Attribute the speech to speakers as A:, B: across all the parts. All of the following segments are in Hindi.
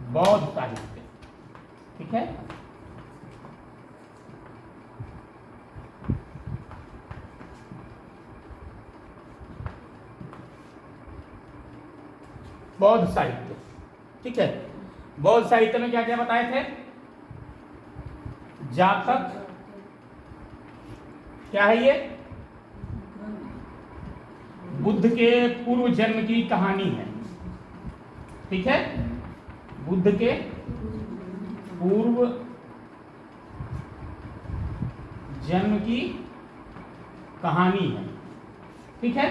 A: बौद्ध साहित्य। ठीक है, बौद्ध साहित्य। ठीक है, बौद्ध साहित्य में क्या क्या बताए थे? जातक, क्या है ये? बुद्ध के पूर्व जन्म की कहानी है। ठीक है, बुद्ध के पूर्व जन्म की कहानी है। ठीक है,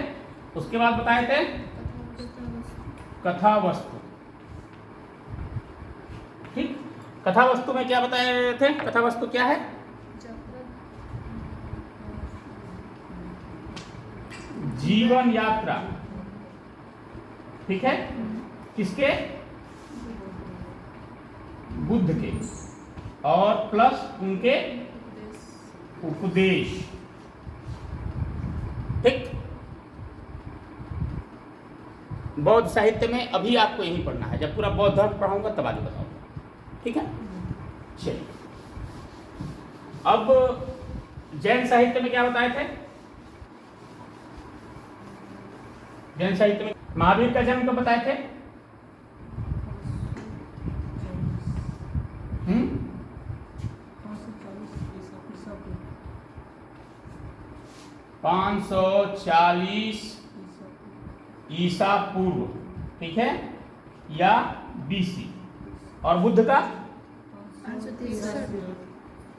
A: उसके बाद बताए थे कथा वस्तु। ठीक, कथा वस्तु में क्या बताए थे? कथा वस्तु क्या है? जीवन यात्रा। ठीक है, किसके? बुद्ध के, और प्लस उनके उपदेश। ठीक, बौद्ध साहित्य में अभी आपको यही पढ़ना है, जब पूरा बौद्ध धर्म पढ़ाऊंगा तब आगे बताऊंगा। ठीक है, चलिए अब जैन साहित्य में क्या बताए थे? जैन साहित्य में महावीर का जन्म कब बताए थे? 540 ईसा पूर्व। ठीक है, या बीसी। और बुद्ध का?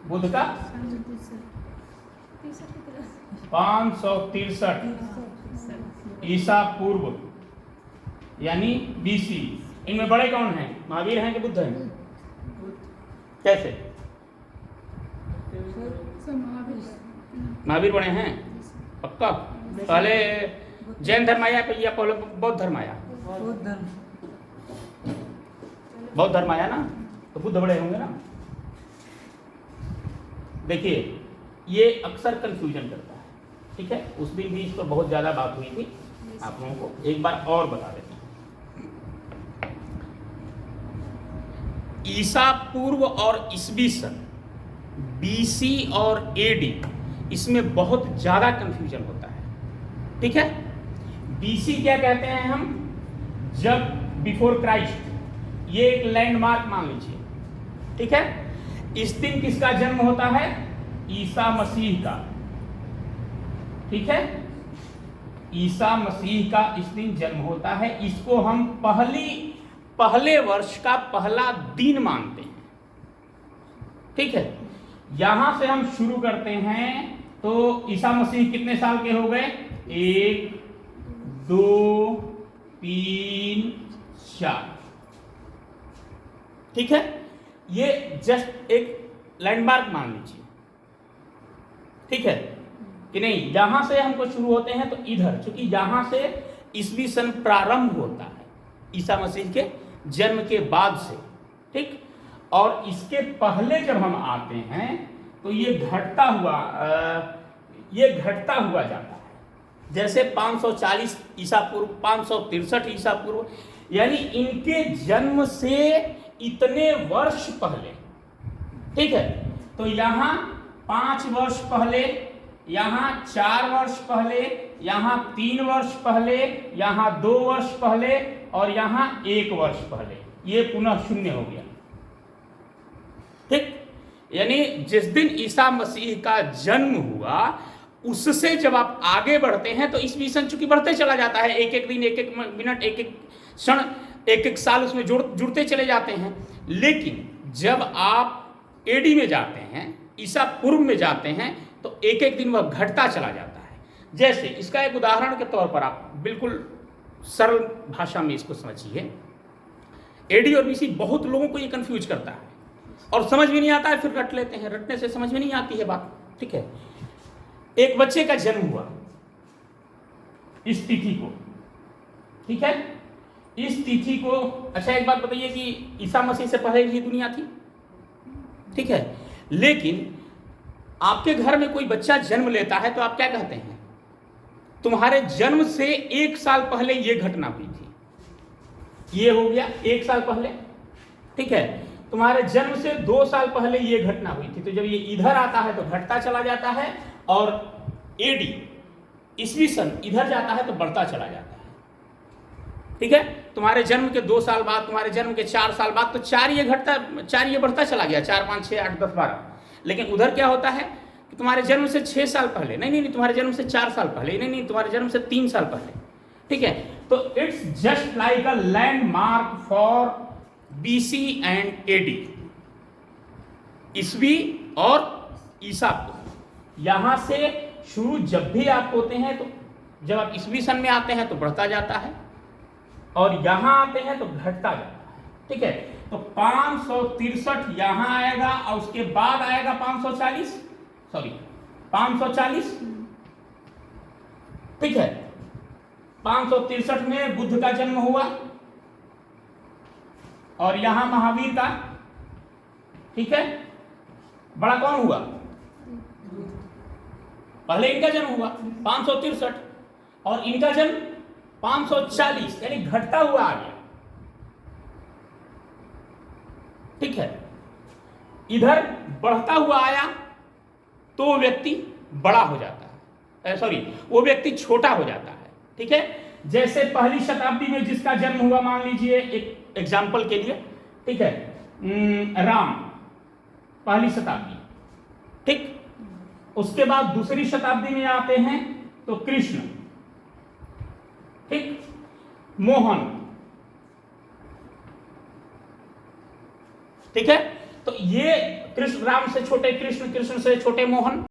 A: बुद्ध का 563 ईसा पूर्व, यानी बीसी। इनमें बड़े कौन हैं? महावीर हैं कि बुद्ध हैं? कैसे? महावीर बड़े हैं पक्का? पहले जैन धर्म आया या पहले बौद्ध धर्म आया? बौद्ध धर्म आया ना, तो बुद्ध बड़े होंगे ना। देखिए, ये अक्सर कंफ्यूजन करता है। ठीक है, उस दिन भी इस पर बहुत ज्यादा बात हुई थी। आप लोगों को एक बार और बता देता हूं। ईसा पूर्व और ईसवी सन, बीसी और एडी, इसमें बहुत ज्यादा कंफ्यूजन होता है। ठीक है, बीसी क्या कहते हैं हम? जब बिफोर क्राइस्ट, ये एक लैंडमार्क मान लीजिए। ठीक है, इस दिन किसका जन्म होता है? ईसा मसीह का। ठीक है, ईसा मसीह का इस दिन जन्म होता है। इसको हम पहले वर्ष का पहला दिन मानते हैं। ठीक है, यहां से हम शुरू करते हैं। तो ईसा मसीह कितने साल के हो गए? 1 2 3 4। ठीक है, ये जस्ट एक लैंडमार्क मान लीजिए। ठीक है कि नहीं? यहां से हमको शुरू होते हैं, तो इधर, क्योंकि यहां से ईसवी सन प्रारंभ होता है ईसा मसीह के जन्म के बाद से। ठीक, और इसके पहले जब हम आते हैं तो ये घटता हुआ जाता है। जैसे 540 ईसा पूर्व, 563 ईसा पूर्व, यानी इनके जन्म से इतने वर्ष पहले। ठीक है, तो यहाँ 5 वर्ष पहले, यहाँ 4 वर्ष पहले, यहाँ 3 वर्ष पहले, यहाँ 2 वर्ष पहले, और यहाँ 1 वर्ष पहले, ये पुनः शून्य हो गया। ठीक, यानी जिस दिन ईसा मसीह का जन्म हुआ, उससे जब आप आगे बढ़ते हैं तो ईसवी सन चूंकि बढ़ते चला जाता है, एक एक दिन, एक एक मिनट, एक एक क्षण, एक एक साल उसमें जुड़ते चले जाते हैं। लेकिन जब आप एडी में जाते हैं, ईसा पूर्व में जाते हैं, तो एक एक दिन वह घटता चला जाता है। जैसे इसका एक उदाहरण के तौर पर आप बिल्कुल सरल भाषा में इसको समझिए। एडी और बीसी बहुत लोगों को ये कंफ्यूज करता है और समझ में नहीं आता है, फिर रट लेते हैं। रटने से समझ में नहीं आती है बात। ठीक है, एक बच्चे का जन्म हुआ इस तिथि को। ठीक है, इस तिथि को, अच्छा एक बात बताइए कि ईसा मसीह से पहले ही दुनिया थी। ठीक है, लेकिन आपके घर में कोई बच्चा जन्म लेता है तो आप क्या कहते हैं? तुम्हारे जन्म से 1 साल पहले ये घटना हुई थी। ये हो गया 1 साल पहले। ठीक है, तुम्हारे जन्म से 2 साल पहले ये घटना हुई थी, तो जब ये इधर आता है तो घटता चला जाता है, और एडी ईस्वी सन इधर जाता है तो बढ़ता चला जाता है। ठीक है, तुम्हारे जन्म के 2 साल बाद, तुम्हारे जन्म के 4 साल बाद, तो 4 ये घटता, 4 ये बढ़ता चला गया, 4 5 6 8 10 12। लेकिन उधर क्या होता है कि तुम्हारे जन्म से 6 साल पहले, नहीं, तुम्हारे जन्म से 4 साल पहले, नहीं, तुम्हारे जन्म से 3 साल पहले। ठीक है, तो it's just like a landmark for BC and AD, ईस्वी और ईसा पूर्व। यहां से शुरू जब भी आप होते हैं, तो जब आप ईस्वी सन में आते हैं तो बढ़ता जाता है, और यहां आते हैं तो घटता जाता है। ठीक है, तो 563 यहां आएगा, और उसके बाद आएगा 540, सॉरी 540। ठीक है, 563 में बुद्ध का जन्म हुआ, और यहां महावीर का। ठीक है, बड़ा कौन हुआ? पहले इनका जन्म हुआ 563, और इनका जन्म 540, यानी घटता हुआ आ गया। ठीक है, इधर बढ़ता हुआ आया तो वो व्यक्ति बड़ा हो जाता है, सॉरी वो व्यक्ति छोटा हो जाता है। ठीक है, जैसे पहली शताब्दी में जिसका जन्म हुआ, मान लीजिए एक एग्जाम्पल के लिए, ठीक है, राम, पहली शताब्दी। ठीक, उसके बाद दूसरी शताब्दी में आते हैं तो कृष्ण, ठीक, मोहन। ठीक है, तो ये कृष्ण, राम से छोटे कृष्ण, कृष्ण से छोटे मोहन।